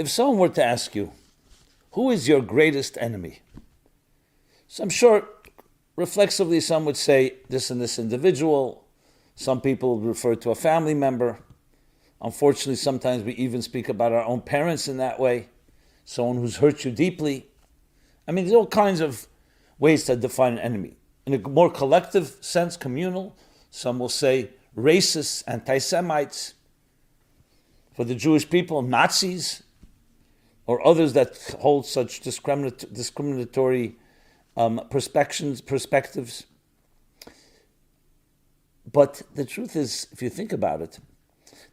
If someone were to ask you, who is your greatest enemy? So I'm sure reflexively some would say this and this individual. Some people would refer to a family member. Unfortunately, sometimes we even speak about our own parents in that way. Someone who's hurt you deeply. I mean, there's all kinds of ways to define an enemy. In a more collective sense, communal, some will say racists, anti-Semites. For the Jewish people, Nazis, or others that hold such discriminatory perspectives. But the truth is, if you think about it,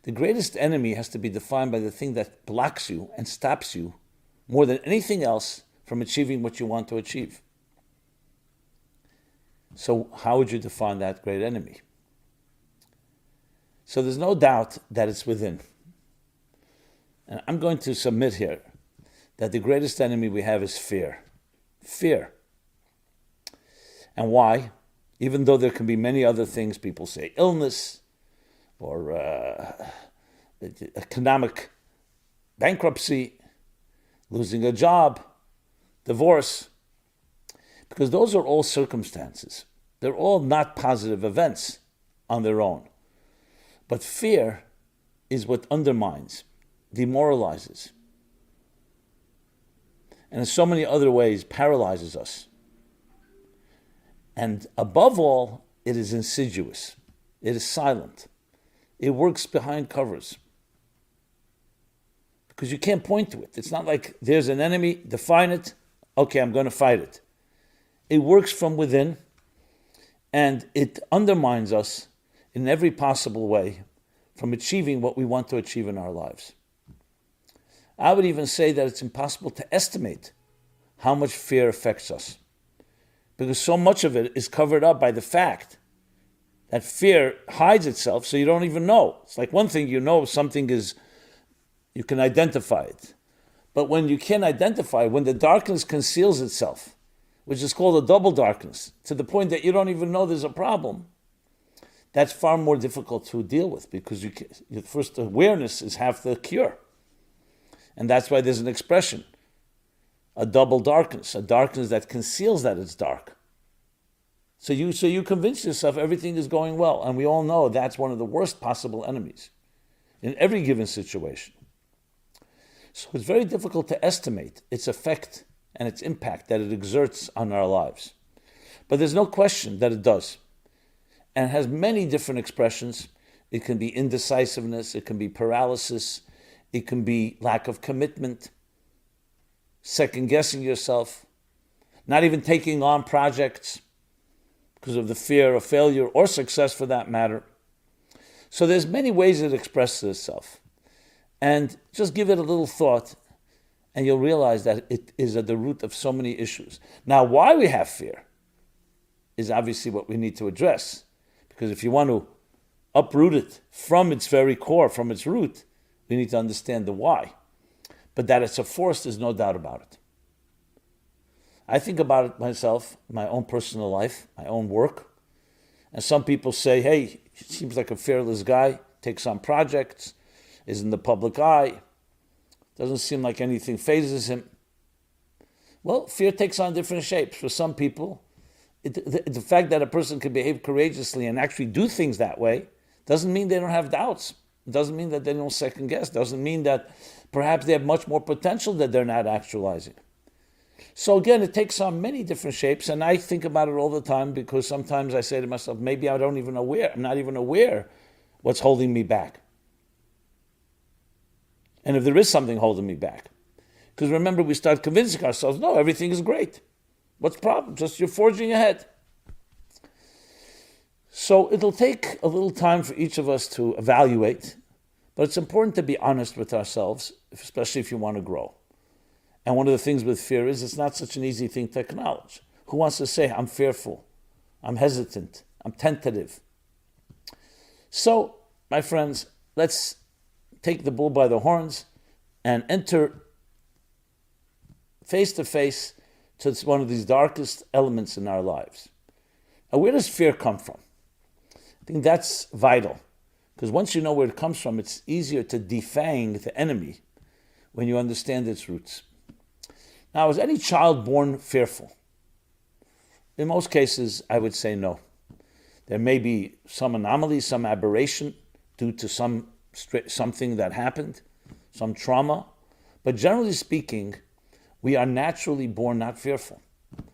the greatest enemy has to be defined by the thing that blocks you and stops you more than anything else from achieving what you want to achieve. So how would you define that great enemy? So there's no doubt that it's within. And I'm going to submit here that the greatest enemy we have is fear. Fear. And why? Even though there can be many other things, people say illness or economic bankruptcy, losing a job, divorce, because those are all circumstances. They're all not positive events on their own. But fear is what undermines, demoralizes, and in so many other ways paralyzes us. And above all, it is insidious. It is silent. It works behind covers. Because you can't point to it. It's not like there's an enemy, define it, okay, I'm going to fight it. It works from within, and it undermines us in every possible way from achieving what we want to achieve in our lives. I would even say that it's impossible to estimate how much fear affects us, because so much of it is covered up by the fact that fear hides itself, so you don't even know. It's like one thing you know something is, you can identify it. But when you can't identify, when the darkness conceals itself, which is called a double darkness, to the point that you don't even know there's a problem, that's far more difficult to deal with, because your first awareness is half the cure. And that's why there's an expression, a double darkness, a darkness that conceals that it's dark. So you convince yourself everything is going well, and we all know that's one of the worst possible enemies in every given situation. So it's very difficult to estimate its effect and its impact that it exerts on our lives. But there's no question that it does. And it has many different expressions. It can be indecisiveness, it can be paralysis, it can be lack of commitment, second-guessing yourself, not even taking on projects because of the fear of failure or success for that matter. So there's many ways it expresses itself. And just give it a little thought, and you'll realize that it is at the root of so many issues. Now, why we have fear is obviously what we need to address. Because if you want to uproot it from its very core, from its root, we need to understand the why. But that it's a force, there's no doubt about it. I think about it myself, my own personal life, my own work. And some people say, hey, he seems like a fearless guy, takes on projects, is in the public eye, doesn't seem like anything phases him. Well, fear takes on different shapes. For some people, the fact that a person can behave courageously and actually do things that way doesn't mean they don't have doubts. It doesn't mean that they don't second guess. It doesn't mean that perhaps they have much more potential that they're not actualizing. So again, it takes on many different shapes, and I think about it all the time, because sometimes I say to myself, maybe I'm not even aware what's holding me back. And if there is something holding me back. Because remember, we start convincing ourselves, no, everything is great. What's the problem? Just you're forging ahead. So it'll take a little time for each of us to evaluate, but it's important to be honest with ourselves, especially if you want to grow. And one of the things with fear is it's not such an easy thing to acknowledge. Who wants to say, I'm fearful, I'm hesitant, I'm tentative? So, my friends, let's take the bull by the horns and enter face to face to one of these darkest elements in our lives. Now, where does fear come from? I think that's vital, because once you know where it comes from, it's easier to defang the enemy when you understand its roots. Now, is any child born fearful? In most cases, I would say no. There may be some anomaly, some aberration due to something that happened, some trauma. But generally speaking, we are naturally born not fearful.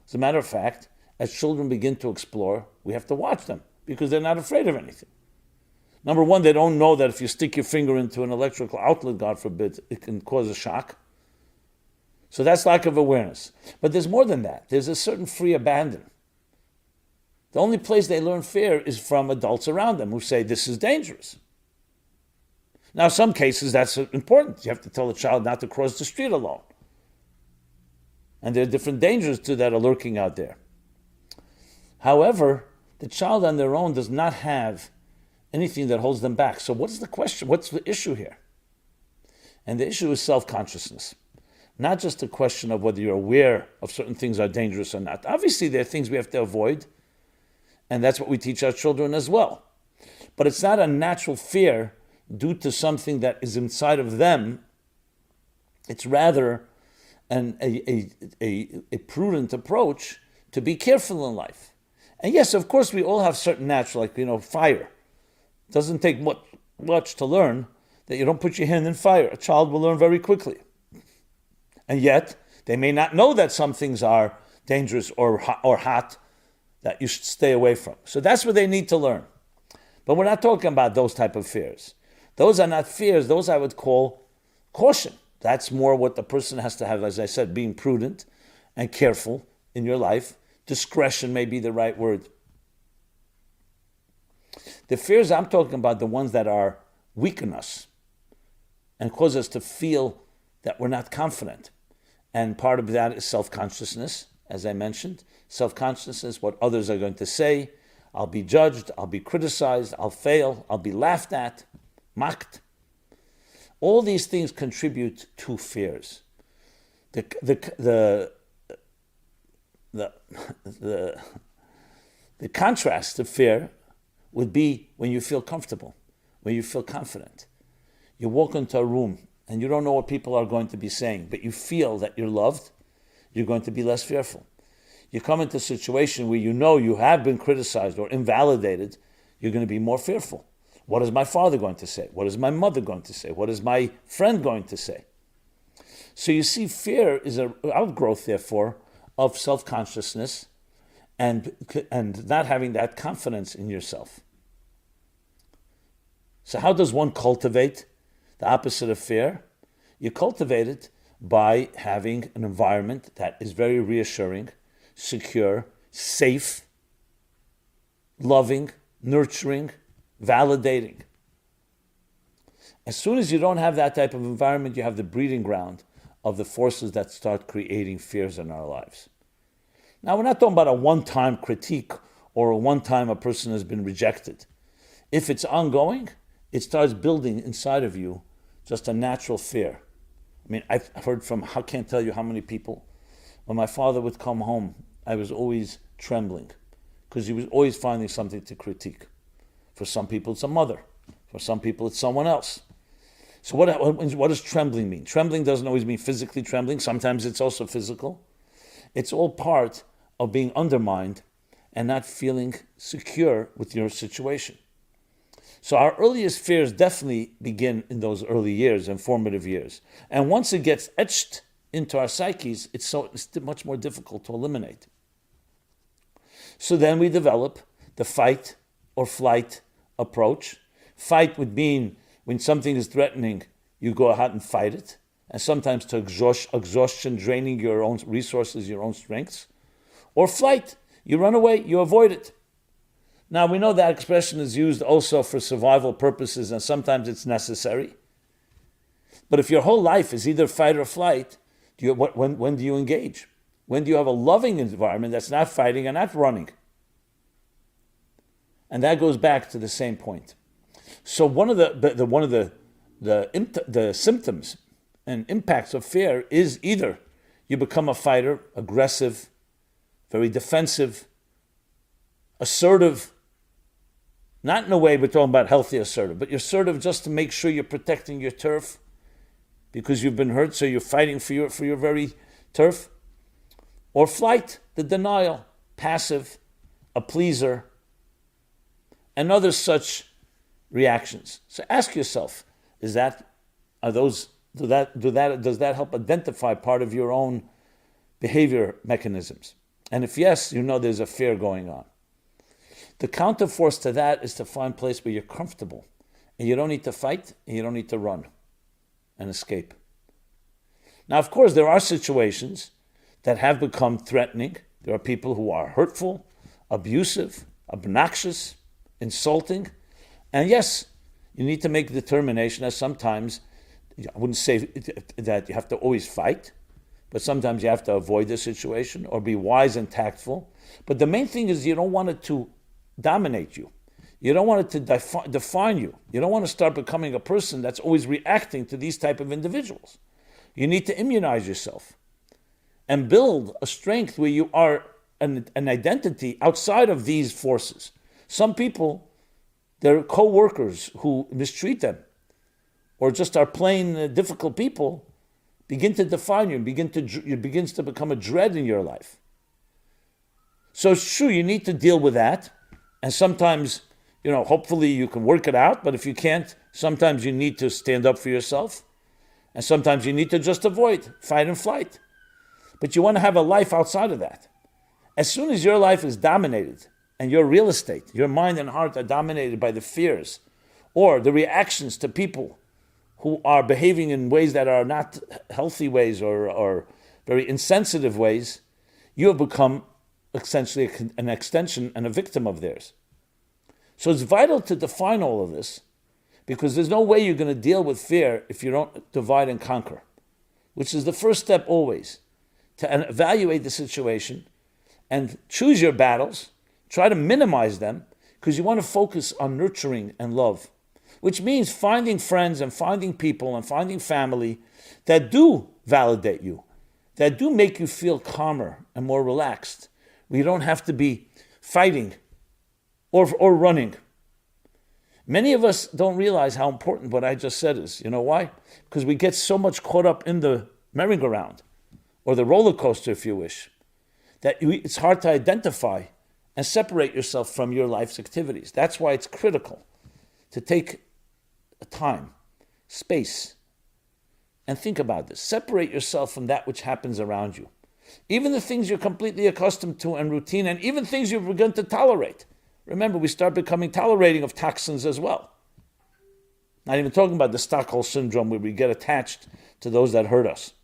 As a matter of fact, as children begin to explore, we have to watch them because they're not afraid of anything. Number one, they don't know that if you stick your finger into an electrical outlet, God forbid, it can cause a shock. So that's lack of awareness. But there's more than that. There's a certain free abandon. The only place they learn fear is from adults around them who say this is dangerous. Now, in some cases, that's important. You have to tell a child not to cross the street alone. And there are different dangers too that are lurking out there. However, the child on their own does not have anything that holds them back. So what's the question? What's the issue here? And the issue is self-consciousness. Not just a question of whether you're aware of certain things are dangerous or not. Obviously, there are things we have to avoid, and that's what we teach our children as well. But it's not a natural fear due to something that is inside of them. It's rather a prudent approach to be careful in life. And yes, of course, we all have certain natural, fire. It doesn't take much to learn that you don't put your hand in fire. A child will learn very quickly. And yet, they may not know that some things are dangerous or hot that you should stay away from. So that's what they need to learn. But we're not talking about those type of fears. Those are not fears. Those I would call caution. That's more what the person has to have, as I said, being prudent and careful in your life. Discretion may be the right word. The fears I'm talking about, the ones that are weaken us and cause us to feel that we're not confident. And part of that is self-consciousness, as I mentioned. Self-consciousness, what others are going to say. I'll be judged, I'll be criticized, I'll fail, I'll be laughed at, mocked. All these things contribute to fears. The contrast to fear would be when you feel comfortable, when you feel confident. You walk into a room and you don't know what people are going to be saying, but you feel that you're loved, you're going to be less fearful. You come into a situation where you know you have been criticized or invalidated, you're going to be more fearful. What is my father going to say? What is my mother going to say? What is my friend going to say? So you see, fear is an outgrowth, therefore, of self-consciousness and not having that confidence in yourself. So how does one cultivate the opposite of fear? You cultivate it by having an environment that is very reassuring, secure, safe, loving, nurturing, validating. As soon as you don't have that type of environment, you have the breeding ground of the forces that start creating fears in our lives. Now, we're not talking about a one-time critique or a one-time a person has been rejected. If it's ongoing, it starts building inside of you just a natural fear. I mean, I've heard from, I can't tell you how many people, when my father would come home, I was always trembling because he was always finding something to critique. For some people, it's a mother. For some people, it's someone else. So what does trembling mean? Trembling doesn't always mean physically trembling. Sometimes it's also physical. It's all part of being undermined and not feeling secure with your situation. So our earliest fears definitely begin in those early years and formative years. And once it gets etched into our psyches, it's much more difficult to eliminate. So then we develop the fight or flight approach. Fight would mean when something is threatening, you go out and fight it. And sometimes to exhaustion, draining your own resources, your own strengths. Or flight, you run away, you avoid it. Now, we know that expression is used also for survival purposes, and sometimes it's necessary. But if your whole life is either fight or flight, when do you engage? When do you have a loving environment that's not fighting and not running? And that goes back to the same point. So one of the symptoms and impacts of fear is either you become a fighter, aggressive, very defensive, assertive, not in a way we're talking about healthy assertive, but you're assertive just to make sure you're protecting your turf, because you've been hurt, so you're fighting for your very turf. Or flight, the denial, passive, a pleaser, and other such reactions. So ask yourself, does that help identify part of your own behavior mechanisms? And if yes, you know there's a fear going on. The counterforce to that is to find a place where you're comfortable and you don't need to fight and you don't need to run and escape. Now, of course, there are situations that have become threatening. There are people who are hurtful, abusive, obnoxious, insulting. And yes, you need to make a determination that sometimes, I wouldn't say that you have to always fight, but sometimes you have to avoid the situation or be wise and tactful. But the main thing is you don't want it to dominate you. You don't want it to define you. You don't want to start becoming a person that's always reacting to these type of individuals. You need to immunize yourself and build a strength where you are an identity outside of these forces. Some people, their co-workers who mistreat them or just are plain difficult people begin to define you and it begins to become a dread in your life. So it's true, you need to deal with that. And sometimes, hopefully you can work it out. But if you can't, sometimes you need to stand up for yourself. And sometimes you need to just avoid fight and flight. But you want to have a life outside of that. As soon as your life is dominated and your real estate, your mind and heart are dominated by the fears or the reactions to people who are behaving in ways that are not healthy ways or very insensitive ways, you have become essentially an extension and a victim of theirs. So it's vital to define all of this, because there's no way you're going to deal with fear if you don't divide and conquer, which is the first step always, to evaluate the situation and choose your battles, try to minimize them, because you want to focus on nurturing and love, which means finding friends and finding people and finding family that do validate you, that do make you feel calmer and more relaxed. We don't have to be fighting or running. Many of us don't realize how important what I just said is. You know why? Because we get so much caught up in the merry-go-round, or the roller coaster, if you wish, that it's hard to identify and separate yourself from your life's activities. That's why it's critical to take a time, space, and think about this. Separate yourself from that which happens around you. Even the things you're completely accustomed to and routine, and even things you've begun to tolerate. Remember, we start becoming tolerating of toxins as well. Not even talking about the Stockholm syndrome where we get attached to those that hurt us.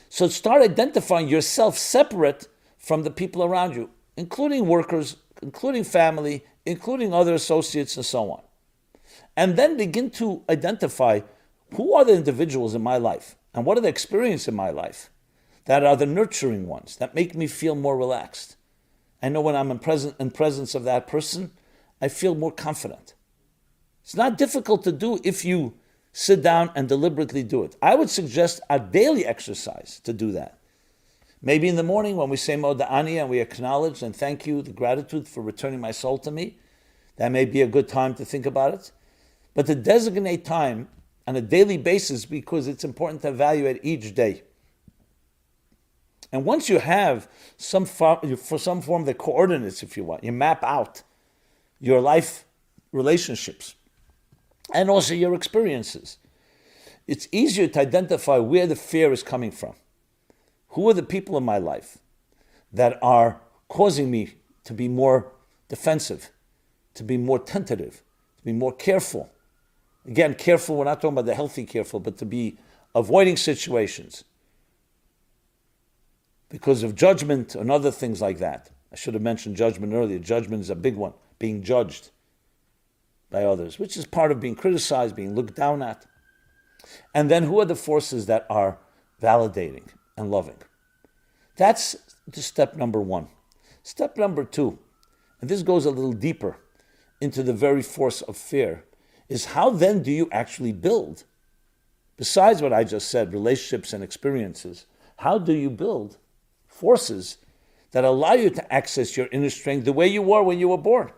So start identifying yourself separate from the people around you, including workers, including family, including other associates, and so on. And then begin to identify who are the individuals in my life and what are the experiences in my life that are the nurturing ones, that make me feel more relaxed. I know when I'm in presence of that person, I feel more confident. It's not difficult to do if you sit down and deliberately do it. I would suggest a daily exercise to do that. Maybe in the morning when we say Moda Ani and we acknowledge and thank you, the gratitude for returning my soul to me, that may be a good time to think about it. But to designate time on a daily basis, because it's important to evaluate each day. And once you have for some form of the coordinates, if you want, you map out your life relationships and also your experiences. It's easier to identify where the fear is coming from. Who are the people in my life that are causing me to be more defensive, to be more tentative, to be more careful? Again, careful, we're not talking about the healthy careful, but to be avoiding situations because of judgment and other things like that. I should have mentioned judgment earlier. Judgment is a big one, being judged by others, which is part of being criticized, being looked down at. And then who are the forces that are validating and loving? That's step number one. Step number two, and this goes a little deeper into the very force of fear, is how then do you actually build, besides what I just said, relationships and experiences, how do you build forces that allow you to access your inner strength the way you were when you were born?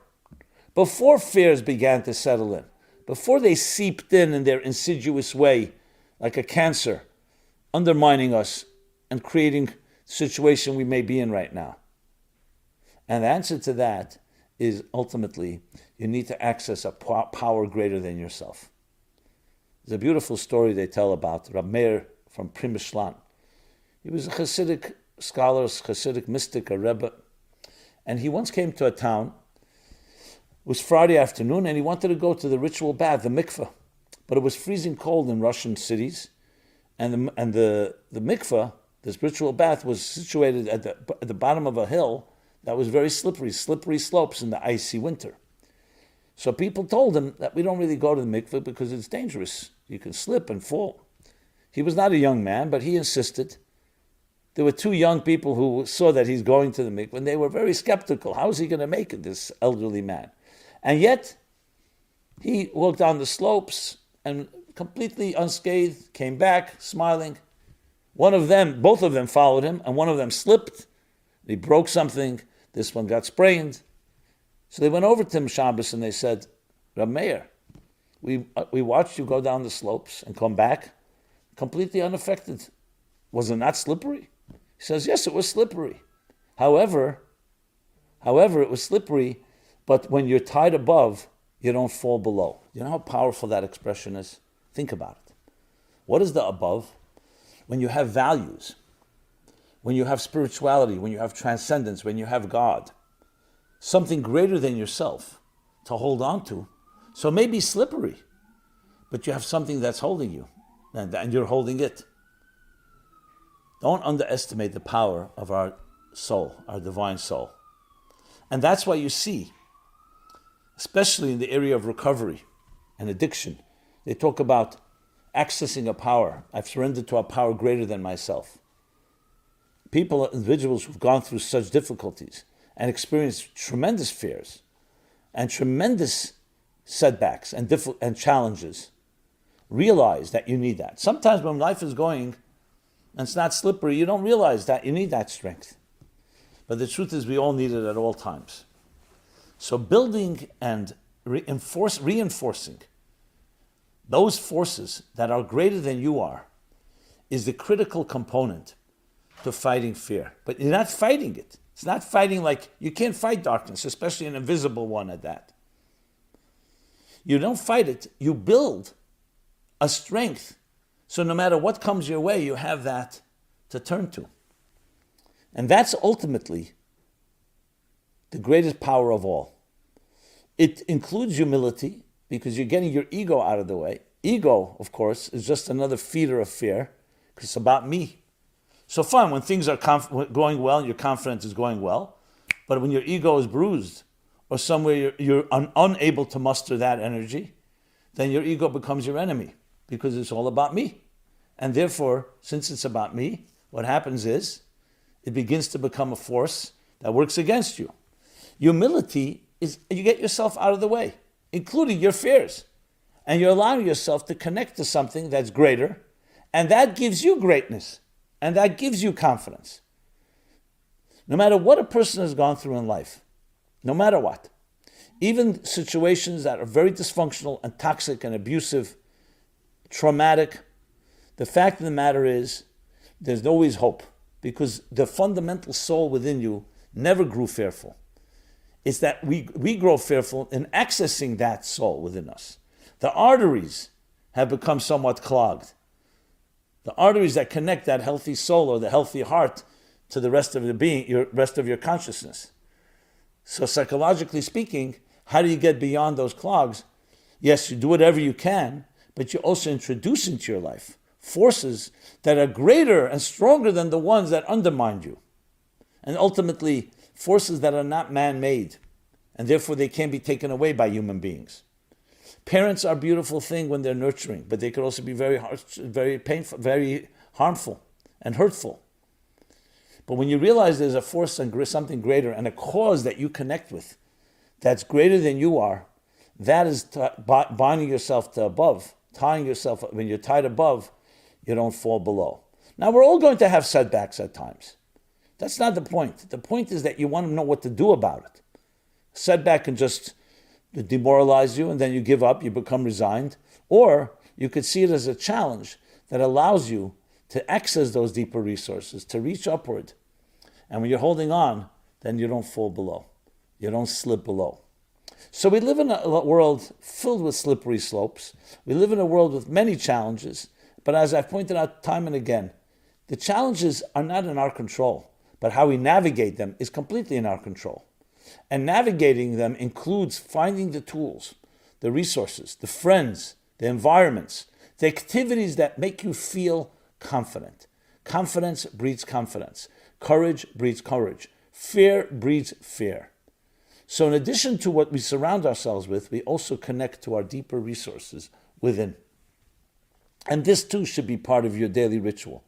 Before fears began to settle in, before they seeped in their insidious way like a cancer, undermining us and creating the situation we may be in right now? And the answer to that is ultimately you need to access a power greater than yourself. There's a beautiful story they tell about Rabbi Meir from Primishlan. He was a Hasidic scholar, Hasidic mystic, a Rebbe, and he once came to a town. It was Friday afternoon, and he wanted to go to the ritual bath, the mikveh, but it was freezing cold in Russian cities, and the mikveh, this ritual bath, was situated at the bottom of a hill that was very slippery slopes in the icy winter. So people told him that we don't really go to the mikveh because it's dangerous. You can slip and fall. He was not a young man, but he insisted. There were two young people who saw that he's going to the mikveh, and they were very skeptical. How is he going to make it, this elderly man? And yet, he walked down the slopes and completely unscathed, came back smiling. Both of them followed him, and one of them slipped. He broke something. This one got sprained. So they went over to him Shabbos and they said, Rabbi Meir, we watched you go down the slopes and come back completely unaffected. Was it not slippery? He says, yes, it was slippery. However, it was slippery, but when you're tied above, you don't fall below. You know how powerful that expression is? Think about it. What is the above? When you have values, when you have spirituality, when you have transcendence, when you have God, something greater than yourself to hold on to. So it may be slippery, but you have something that's holding you, and you're holding it. Don't underestimate the power of our soul, our divine soul. And that's why you see, especially in the area of recovery and addiction, they talk about accessing a power. I've surrendered to a power greater than myself. Individuals who've gone through such difficulties and experienced tremendous fears and tremendous setbacks and challenges, realize that you need that. Sometimes when life is going and it's not slippery, you don't realize that you need that strength. But the truth is we all need it at all times. So building and reinforcing those forces that are greater than you are is the critical component to fighting fear. But you're not fighting it. It's not fighting like, you can't fight darkness, especially an invisible one at that. You don't fight it, you build a strength. So no matter what comes your way, you have that to turn to. And that's ultimately the greatest power of all. It includes humility, because you're getting your ego out of the way. Ego, of course, is just another feeder of fear, because it's about me. So fine, when things are going well and your confidence is going well, but when your ego is bruised or somewhere you're unable to muster that energy, then your ego becomes your enemy because it's all about me. And therefore, since it's about me, what happens is it begins to become a force that works against you. Humility is you get yourself out of the way, including your fears, and you're allowing yourself to connect to something that's greater, and that gives you greatness. And that gives you confidence. No matter what a person has gone through in life, no matter what, even situations that are very dysfunctional and toxic and abusive, traumatic, the fact of the matter is there's always hope, because the fundamental soul within you never grew fearful. It's that we grow fearful in accessing that soul within us. The arteries have become somewhat clogged. The arteries that connect that healthy soul or the healthy heart to the rest of the being, rest of your consciousness. So psychologically speaking, how do you get beyond those clogs? Yes, you do whatever you can, but you also introduce into your life forces that are greater and stronger than the ones that undermine you. And ultimately, forces that are not man-made, and therefore they can't be taken away by human beings. Parents are a beautiful thing when they're nurturing, but they could also be very harsh, very painful, very harmful and hurtful. But when you realize there's a force and something greater and a cause that you connect with that's greater than you are, that is binding yourself to above, tying yourself. When you're tied above, you don't fall below. Now, we're all going to have setbacks at times. That's not the point. The point is that you want to know what to do about it. Setback can just demoralize you and then you give up, you become resigned. Or you could see it as a challenge that allows you to access those deeper resources, to reach upward. And when you're holding on, then you don't fall below. You don't slip below. So we live in a world filled with slippery slopes. We live in a world with many challenges. But as I've pointed out time and again, the challenges are not in our control, but how we navigate them is completely in our control. And navigating them includes finding the tools, the resources, the friends, the environments, the activities that make you feel confident. Confidence breeds confidence. Courage breeds courage. Fear breeds fear. So in addition to what we surround ourselves with, we also connect to our deeper resources within. And this too should be part of your daily ritual.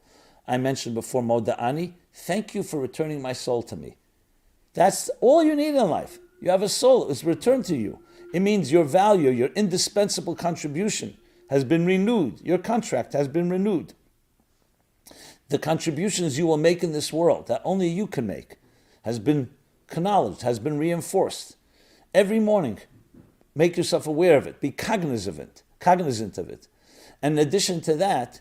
I mentioned before, Moda'ani, thank you for returning my soul to me. That's all you need in life. You have a soul, it's returned to you. It means your value, your indispensable contribution has been renewed. Your contract has been renewed. The contributions you will make in this world that only you can make has been acknowledged, has been reinforced. Every morning, make yourself aware of it. Be cognizant of it. And in addition to that,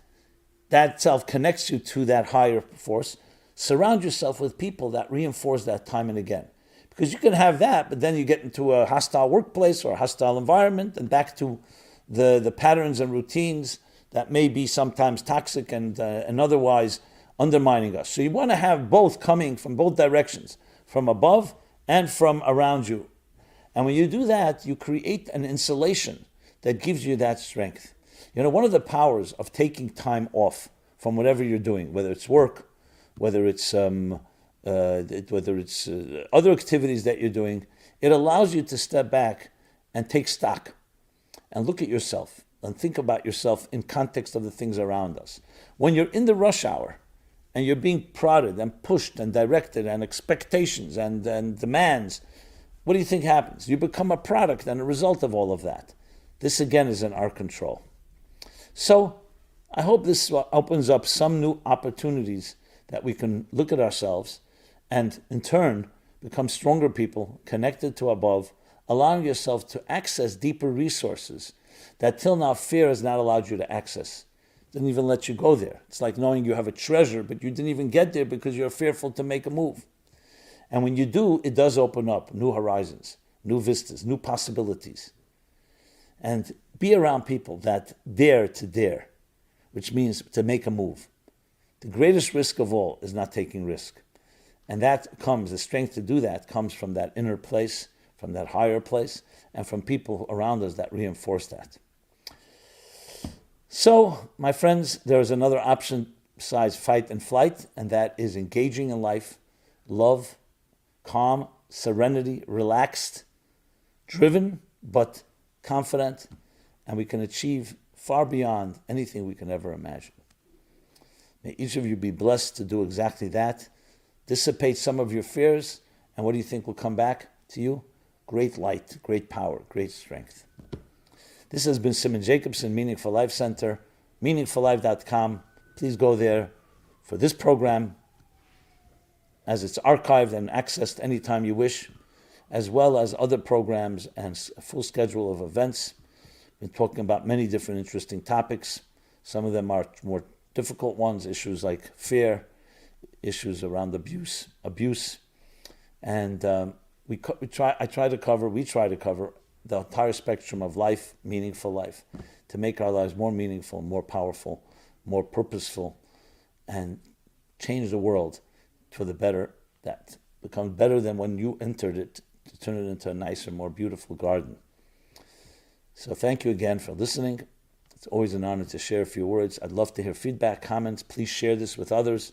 that self connects you to that higher force. Surround yourself with people that reinforce that time and again. Because you can have that, but then you get into a hostile workplace or a hostile environment and back to the patterns and routines that may be sometimes toxic and otherwise undermining us. So you want to have both coming from both directions, from above and from around you. And when you do that, you create an insulation that gives you that strength. You know, one of the powers of taking time off from whatever you're doing, whether it's work, whether it's other activities that you're doing, it allows you to step back and take stock and look at yourself and think about yourself in context of the things around us. When you're in the rush hour and you're being prodded and pushed and directed and expectations and demands, what do you think happens? You become a product and a result of all of that. This again is in our control. So I hope this opens up some new opportunities that we can look at ourselves and in turn become stronger people connected to above, allowing yourself to access deeper resources that till now fear has not allowed you to access. Didn't even let you go there. It's like knowing you have a treasure, but you didn't even get there because you're fearful to make a move. And when you do, it does open up new horizons, new vistas, new possibilities. And be around people that dare to dare, which means to make a move. The greatest risk of all is not taking risk. And that comes, the strength to do that comes from that inner place, from that higher place, and from people around us that reinforce that. So, my friends, there is another option besides fight and flight, and that is engaging in life, love, calm, serenity, relaxed, driven, but confident, and we can achieve far beyond anything we can ever imagine. May each of you be blessed to do exactly that. Dissipate some of your fears, and what do you think will come back to you? Great light, great power, great strength. This has been Simon Jacobson, Meaningful Life Center, meaningfullife.com. Please go there for this program, as it's archived and accessed anytime you wish, as well as other programs and a full schedule of events. We've been talking about many different interesting topics. Some of them are more difficult ones, issues like fear, issues around abuse, and we try to cover the entire spectrum of life, meaningful life, to make our lives more meaningful, more powerful, more purposeful, and change the world for the better, that becomes better than when you entered it, to turn it into a nicer, more beautiful garden. So thank you again for listening. It's always an honor to share a few words. I'd love to hear feedback, comments. Please share this with others.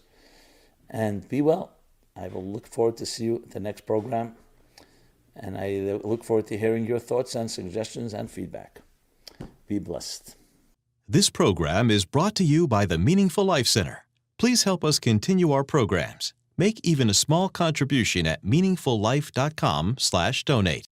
And be well. I will look forward to see you at the next program. And I look forward to hearing your thoughts and suggestions and feedback. Be blessed. This program is brought to you by the Meaningful Life Center. Please help us continue our programs. Make even a small contribution at meaningfullife.com/donate.